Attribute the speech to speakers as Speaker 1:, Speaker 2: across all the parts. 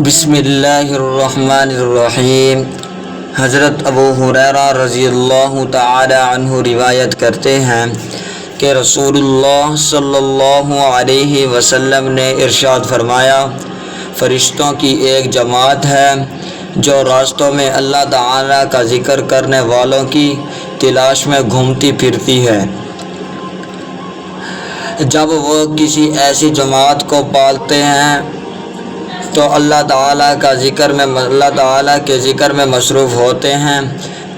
Speaker 1: بسم اللہ الرحمن الرحیم۔ حضرت ابو ہریرہ رضی اللہ تعالی عنہ روایت کرتے ہیں کہ رسول اللہ صلی اللہ علیہ وسلم نے ارشاد فرمایا، فرشتوں کی ایک جماعت ہے جو راستوں میں اللہ تعالی کا ذکر کرنے والوں کی تلاش میں گھومتی پھرتی ہے۔ جب وہ کسی ایسی جماعت کو پالتے ہیں تو اللہ تعالیٰ کے ذکر میں مصروف ہوتے ہیں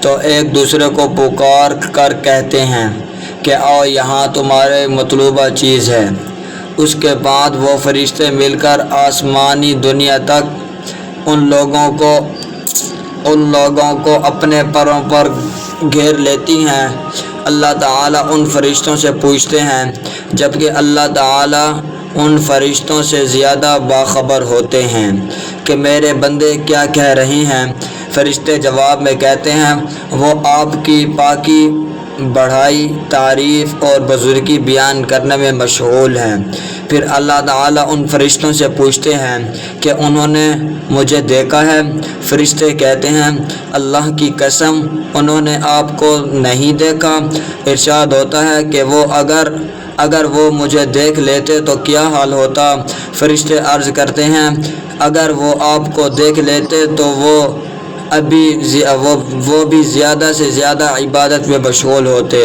Speaker 1: تو ایک دوسرے کو پکار کر کہتے ہیں کہ آؤ یہاں تمہارے مطلوبہ چیز ہے۔ اس کے بعد وہ فرشتے مل کر آسمانی دنیا تک ان لوگوں کو اپنے پروں پر گھیر لیتی ہیں۔ اللہ تعالیٰ ان فرشتوں سے پوچھتے ہیں، جبکہ اللہ تعالیٰ ان فرشتوں سے زیادہ باخبر ہوتے ہیں کہ میرے بندے کیا کہہ رہے ہیں۔ فرشتے جواب میں کہتے ہیں، وہ آپ کی پاکی، بڑائی، تعریف اور بزرگی بیان کرنے میں مشغول ہیں۔ پھر اللہ تعالیٰ ان فرشتوں سے پوچھتے ہیں کہ انہوں نے مجھے دیکھا ہے؟ فرشتے کہتے ہیں، اللہ کی قسم انہوں نے آپ کو نہیں دیکھا۔ ارشاد ہوتا ہے کہ وہ اگر وہ مجھے دیکھ لیتے تو کیا حال ہوتا؟ فرشتے عرض کرتے ہیں، اگر وہ آپ کو دیکھ لیتے تو وہ بھی زیادہ سے زیادہ عبادت میں مشغول ہوتے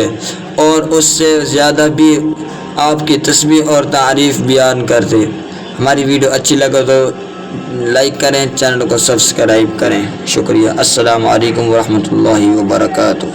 Speaker 1: اور اس سے زیادہ بھی آپ کی تسبیح اور تعریف بیان کرتے۔ ہماری ویڈیو اچھی لگے تو لائک کریں، چینل کو سبسکرائب کریں۔ شکریہ۔ السلام علیکم ورحمۃ اللہ وبرکاتہ۔